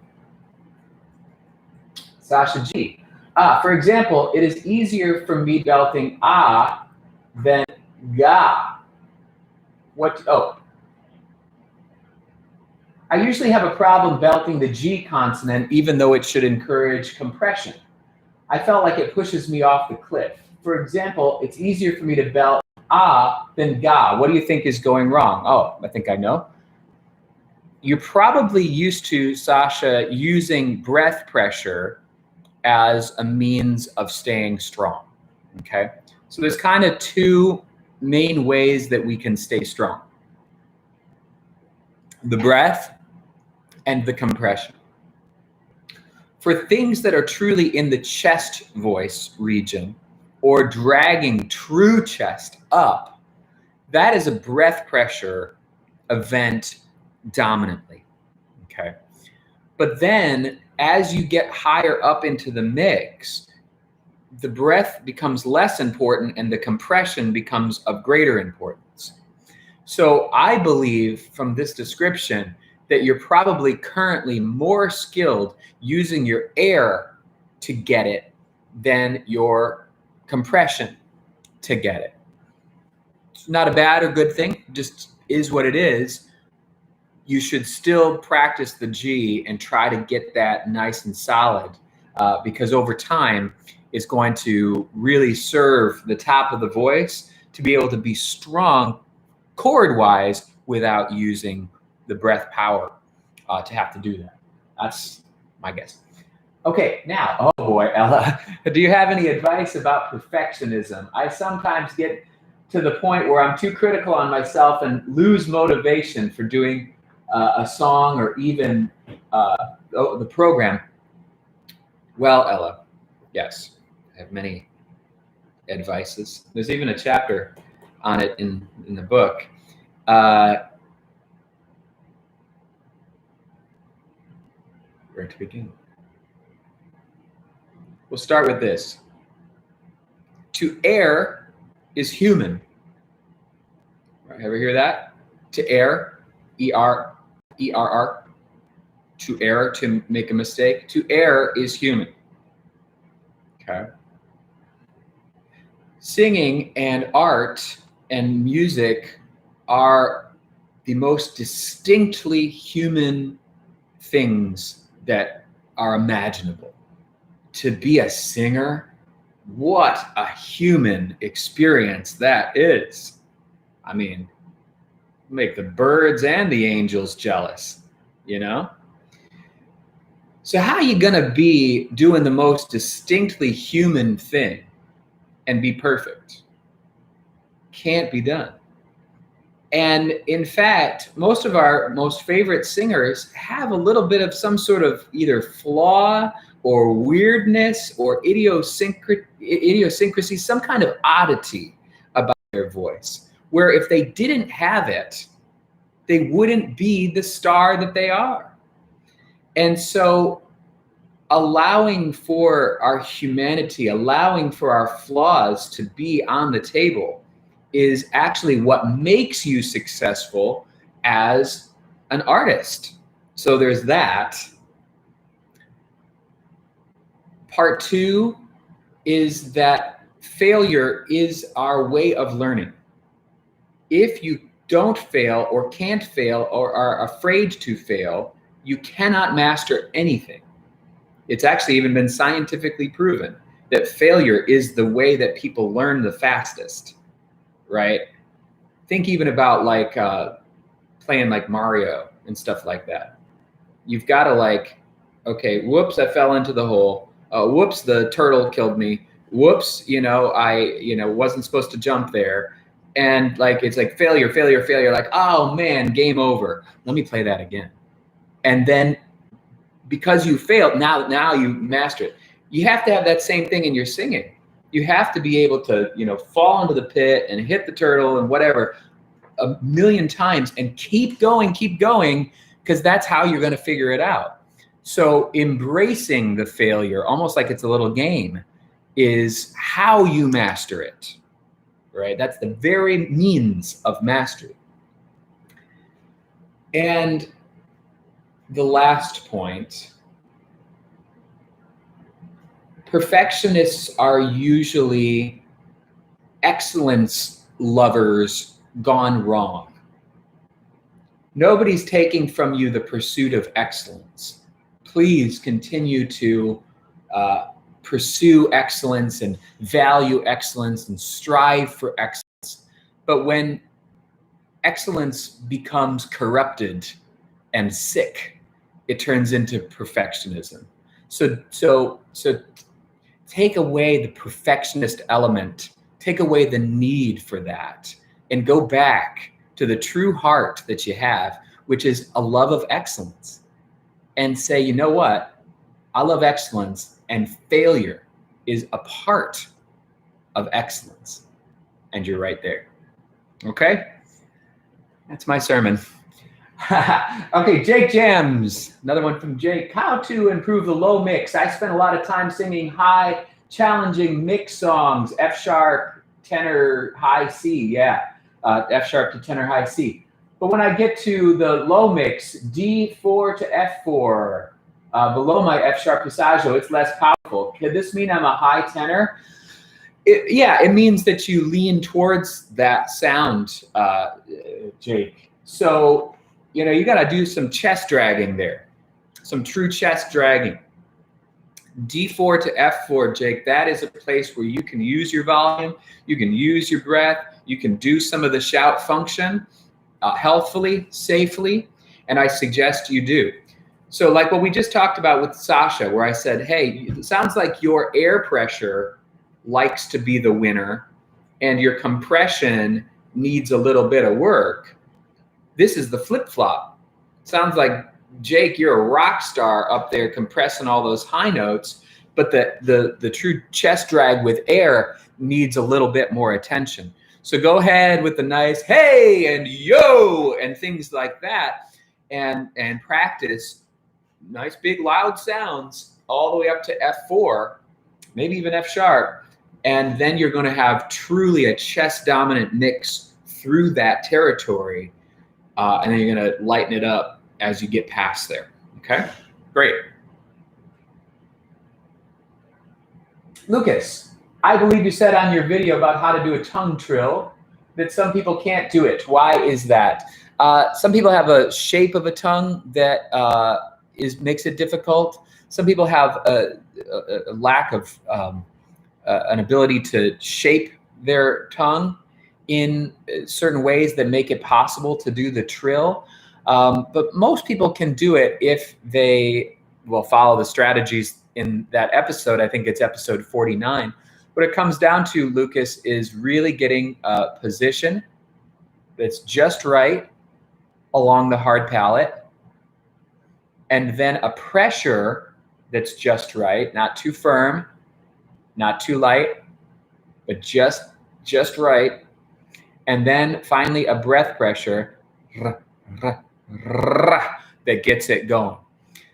Sasha G. For example, it is easier for me belting ah than ga. What? Oh. I usually have a problem belting the G consonant, even though it should encourage compression. I felt like it pushes me off the cliff. For example, it's easier for me to belt ah than ga. What do you think is going wrong? Oh, I think I know. You're probably used to, Sasha, using breath pressure as a means of staying strong, okay? So there's kind of two main ways that we can stay strong. The breath and the compression. For things that are truly in the chest voice region or dragging true chest up, that is a breath pressure event dominantly, okay? But then as you get higher up into the mix, the breath becomes less important and the compression becomes of greater importance. So I believe from this description that you're probably currently more skilled using your air to get it than your compression to get it. It's not a bad or good thing, just is what it is. You should still practice the G and try to get that nice and solid, because over time it's going to really serve the top of the voice to be able to be strong chord-wise without using the breath power to have to do that. That's my guess. Okay, now, oh boy, Ella, do you have any advice about perfectionism? I sometimes get to the point where I'm too critical on myself and lose motivation for doing a song or even the program. Well, Ella, yes, I have many advices. There's even a chapter on it in the book. Where to begin? We'll start with this. To err is human. Right, ever hear that? To err, E-R-R, to err, to make a mistake. To err is human. Okay. Singing and art and music are the most distinctly human things that are imaginable. To be a singer, what a human experience that is. I mean, make the birds and the angels jealous, you know? So how are you gonna be doing the most distinctly human thing and be perfect? Can't be done. And in fact, most of our most favorite singers have a little bit of some sort of either flaw or weirdness or idiosyncrasy, some kind of oddity about their voice, where if they didn't have it, they wouldn't be the star that they are. And so allowing for our humanity, allowing for our flaws to be on the table is actually what makes you successful as an artist. So there's that. Part two is that failure is our way of learning. If you don't fail or can't fail or are afraid to fail, you cannot master anything. It's actually even been scientifically proven that failure is the way that people learn the fastest, right? Think even about like playing like Mario and stuff like that. You've got to like, okay, whoops, I fell into the hole. Whoops, the turtle killed me. Whoops, I wasn't supposed to jump there. And like, it's like failure, failure, failure. Like, oh man, game over. Let me play that again. And then because you failed, now you master it. You have to have that same thing in your singing. You have to be able to, fall into the pit and hit the turtle and whatever a million times and keep going, because that's how you're going to figure it out. So embracing the failure, almost like it's a little game, is how you master it, right? That's the very means of mastery. And the last point, perfectionists are usually excellence lovers gone wrong. Nobody's taking from you the pursuit of excellence. Please continue to pursue excellence and value excellence and strive for excellence. But when excellence becomes corrupted and sick, it turns into perfectionism. So take away the perfectionist element, take away the need for that, and go back to the true heart that you have, which is a love of excellence, and say, you know what? I love excellence, and failure is a part of excellence. And you're right there. Okay? That's my sermon. Okay, Jake Jams, another one from Jake. How to improve the low mix? I spend a lot of time singing high, challenging mix songs, F sharp, tenor, high C, yeah, F sharp to tenor, high C. But when I get to the low mix, D4 to F4, below my F sharp passaggio, it's less powerful. Could this mean I'm a high tenor? Yeah, it means that you lean towards that sound, Jake. So, you know, you got to do some chest dragging there, some true chest dragging. D4 to F4, Jake, that is a place where you can use your volume, you can use your breath, you can do some of the shout function healthfully, safely, and I suggest you do. So like what we just talked about with Sasha, where I said, hey, it sounds like your air pressure likes to be the winner and your compression needs a little bit of work. This is the flip-flop. Sounds like, Jake, you're a rock star up there compressing all those high notes, but the true chest drag with air needs a little bit more attention. So go ahead with the nice hey and yo and things like that and practice nice big loud sounds all the way up to F4, maybe even F sharp, and then you're going to have truly a chest dominant mix through that territory. And then you're going to lighten it up as you get past there. Okay, great. Lucas, I believe you said on your video about how to do a tongue trill that some people can't do it. Why is that? Some people have a shape of a tongue that makes it difficult. Some people have a lack of an ability to shape their tongue in certain ways that make it possible to do the trill. But most people can do it if they will follow the strategies in that episode. I think it's episode 49. What it comes down to, Lucas, is really getting a position that's just right along the hard palate, and then a pressure that's just right, not too firm, not too light, but just right. And then finally a breath pressure that gets it going.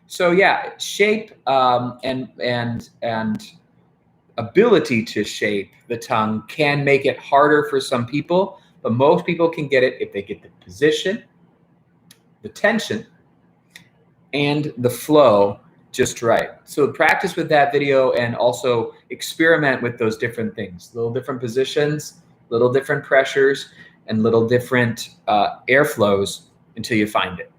So yeah, shape and ability to shape the tongue can make it harder for some people, but most people can get it if they get the position, the tension, and the flow just right. So practice with that video and also experiment with those different things, little different positions, little different pressures, and little different airflows until you find it.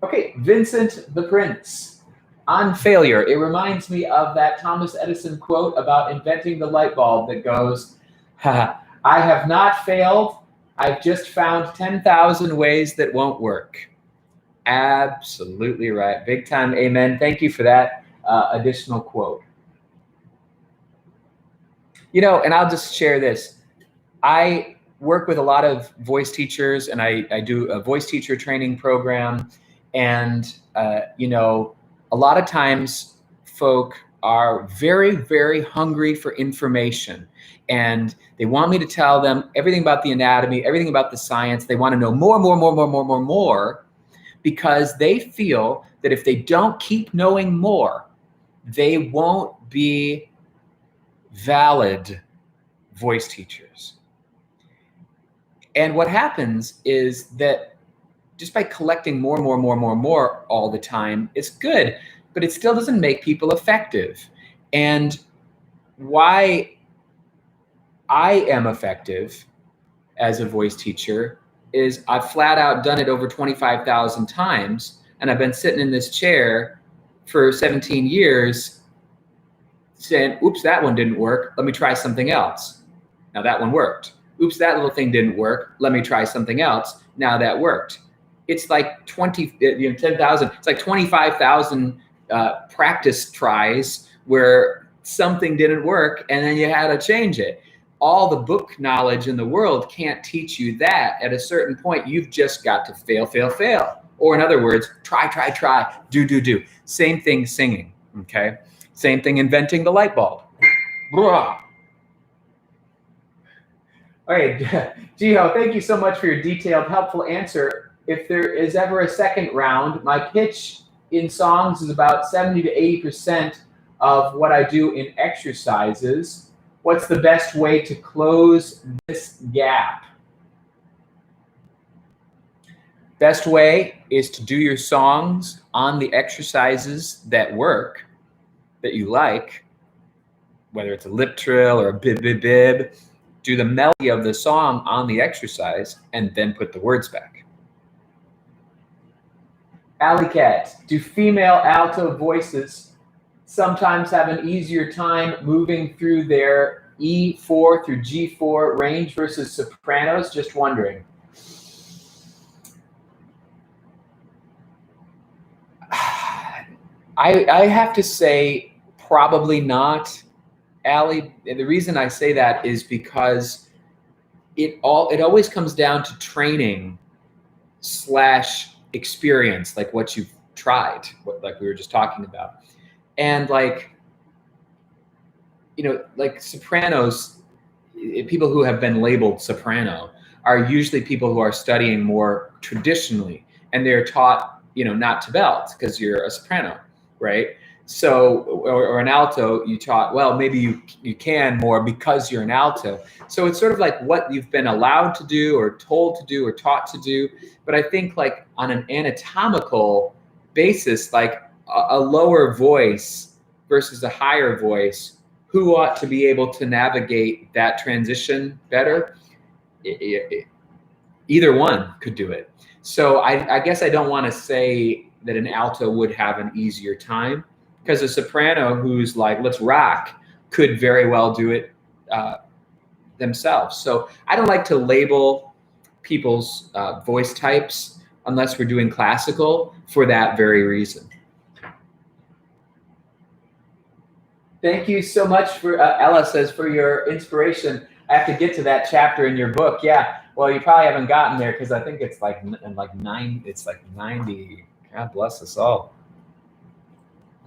Okay, Vincent the Prince. On failure, it reminds me of that Thomas Edison quote about inventing the light bulb that goes, I have not failed, I've just found 10,000 ways that won't work. Absolutely right. Big time amen. Thank you for that additional quote. You know, and I'll just share this. I work with a lot of voice teachers, and I do a voice teacher training program. And, you know, a lot of times folk are very, very hungry for information. And they want me to tell them everything about the anatomy, everything about the science. They want to know more, because they feel that if they don't keep knowing more, they won't be valid voice teachers. And what happens is that just by collecting more all the time, it's good, but it still doesn't make people effective. And why I am effective as a voice teacher is I've flat out done it over 25,000 times, and I've been sitting in this chair for 17 years saying, oops, that one didn't work. Let me try something else. Now that one worked. Oops, that little thing didn't work. Let me try something else. Now that worked. It's like 10,000. It's like 25,000 practice tries where something didn't work and then you had to change it. All the book knowledge in the world can't teach you that. At a certain point, you've just got to fail. Or in other words, try, do. Same thing singing, okay? Same thing inventing the light bulb. All right, Jiho, thank you so much for your detailed, helpful answer. if there is ever a second round, my pitch in songs is about 70 to 80% of what I do in exercises. What's the best way to close this gap? Best way is to do your songs on the exercises that work, that you like, whether it's a lip trill or a bib, bib, bib. Do the melody of the song on the exercise and then put the words back. Alley Cat, do female alto voices sometimes have an easier time moving through their E4 through G4 range versus sopranos? Just wondering. I have to say probably not, Allie. And the reason I say that is because it always comes down to training / experience, like what you've tried, like we were just talking about. And like, you know, like sopranos, people who have been labeled soprano are usually people who are studying more traditionally, and they're taught, you know, not to belt because you're a soprano, right? So, or an alto, you taught, well, maybe you can more because you're an alto. So it's sort of like what you've been allowed to do or told to do or taught to do. But I think like on an anatomical basis, like a lower voice versus a higher voice, who ought to be able to navigate that transition better? Either one could do it. So I guess I don't want to say that an alto would have an easier time, because a soprano who's like, let's rock, could very well do it themselves. So I don't like to label people's voice types unless we're doing classical for that very reason. Thank you so much for, Ella says, for your inspiration. I have to get to that chapter in your book. Yeah, well, you probably haven't gotten there because I think it's like 90. God bless us all.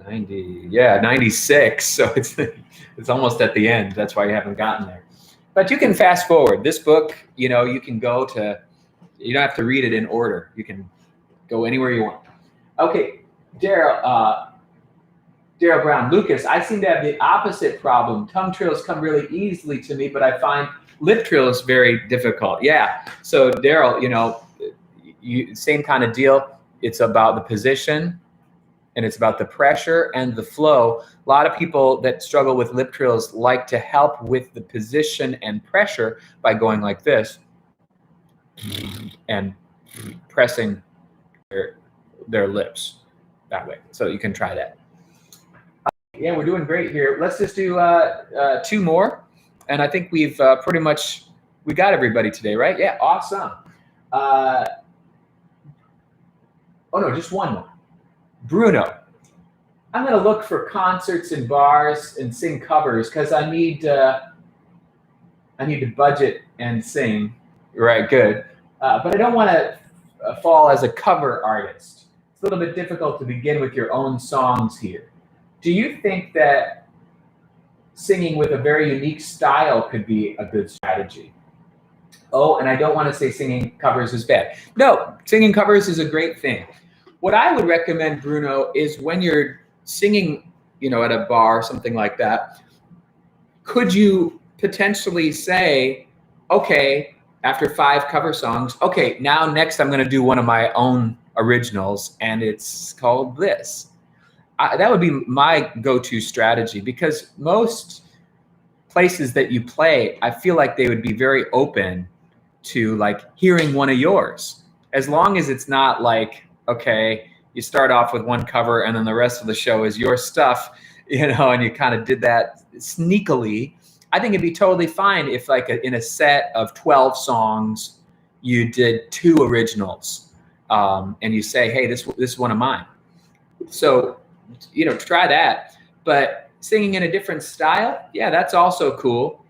90, yeah, 96. So it's almost at the end. That's why you haven't gotten there. But you can fast forward. This book, you know, you can go to, you don't have to read it in order. You can go anywhere you want. Okay, Daryl Brown, Lucas, I seem to have the opposite problem. Tongue trills come really easily to me, but I find lip trills very difficult. Yeah, so Daryl, you know, same kind of deal. It's about the position, and it's about the pressure and the flow. A lot of people that struggle with lip trills like to help with the position and pressure by going like this and pressing their lips that way. So you can try that. Yeah, we're doing great here. Let's just do 2 more. And I think we've pretty much, we got everybody today, right? Yeah, awesome. Oh no, just one more. Bruno, I'm going to look for concerts and bars and sing covers because I need to budget and sing. Right, good. But I don't want to fall as a cover artist. It's a little bit difficult to begin with your own songs here. Do you think that singing with a very unique style could be a good strategy? Oh, and I don't want to say singing covers is bad. No, singing covers is a great thing. What I would recommend, Bruno, is when you're singing, you know, at a bar, something like that, could you potentially say, okay, after 5 cover songs, okay, now next I'm going to do one of my own originals, and it's called this. That would be my go-to strategy, because most places that you play, I feel like they would be very open to like hearing one of yours, as long as it's not like, okay, you start off with one cover and then the rest of the show is your stuff, you know, and you kind of did that sneakily. I think it'd be totally fine if like in a set of 12 songs, you did 2 originals, and you say, hey, this is one of mine. So, you know, try that. But singing in a different style, yeah, that's also cool.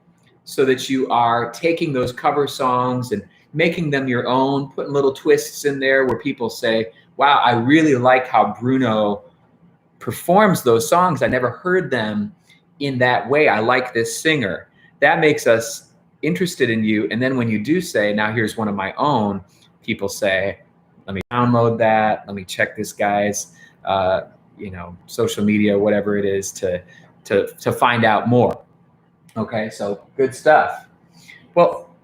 So that you are taking those cover songs and making them your own, putting little twists in there where people say, wow, I really like how Bruno performs those songs. I never heard them in that way. I like this singer. That makes us interested in you. And then when you do say, now here's one of my own, people say, let me download that. Let me check this guy's, social media, whatever it is, to find out more. Okay, so good stuff. Well,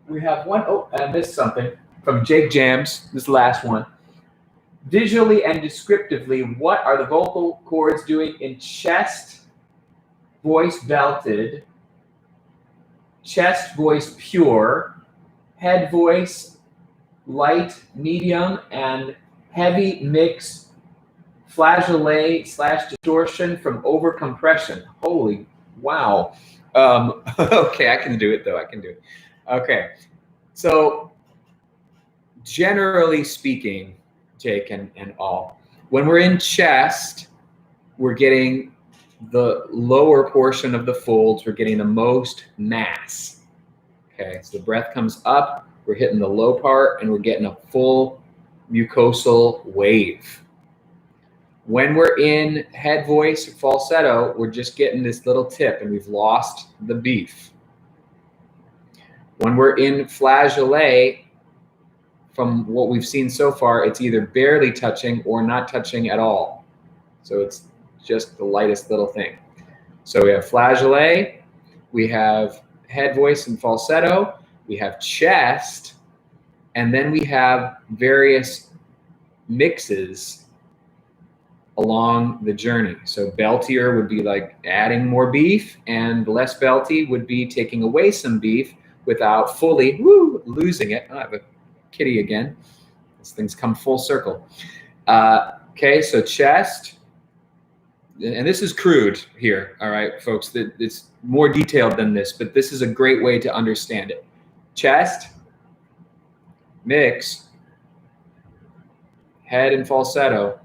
we have one. Oh, and I missed something from Jake Jams. This last one. Visually and descriptively, what are the vocal cords doing in chest, voice belted, chest voice pure, head voice light, medium, and heavy mix, flageolet / distortion from overcompression? Holy wow. Okay, I can do it though. I can do it. Okay, so generally speaking, Jake and all, when we're in chest, we're getting the lower portion of the folds, we're getting the most mass. Okay, so the breath comes up, we're hitting the low part, and we're getting a full mucosal wave. When we're in head voice or falsetto, we're just getting this little tip, and we've lost the beef. When we're in flageolet, from what we've seen so far, it's either barely touching or not touching at all. So it's just the lightest little thing. So we have flageolet, we have head voice and falsetto, we have chest, and then we have various mixes along the journey. So beltier would be like adding more beef, and less belty would be taking away some beef without fully losing it. I have a kitty again. These things come full circle. Okay, so chest, and this is crude here, all right, folks. It's more detailed than this, but this is a great way to understand it. Chest, mix, head and falsetto,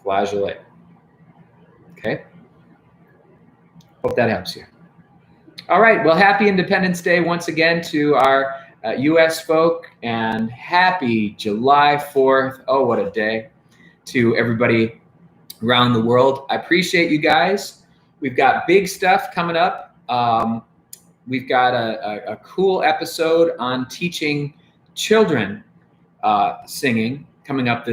flageolet. Okay? Hope that helps you. All right, well, happy Independence Day once again to our U.S. folk, and happy July 4th. Oh, what a day to everybody around the world. I appreciate you guys. We've got big stuff coming up. We've got a cool episode on teaching children singing coming up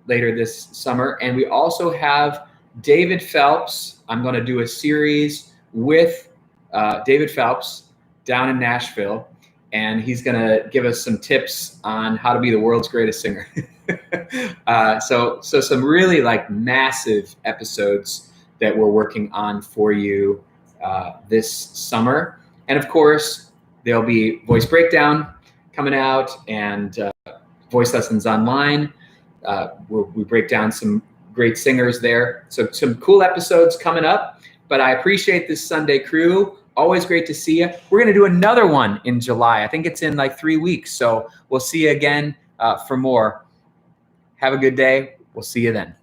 later this summer. And we also have David Phelps. I'm going to do a series with David Phelps down in Nashville. And he's going to give us some tips on how to be the world's greatest singer. So some really like massive episodes that we're working on for you this summer. And of course, there'll be voice breakdown coming out and voice lessons online. We break down some great singers there. So some cool episodes coming up. But I appreciate this Sunday crew. Always great to see you. We're going to do another one in July. I think it's in like 3 weeks. So we'll see you again for more. Have a good day. We'll see you then.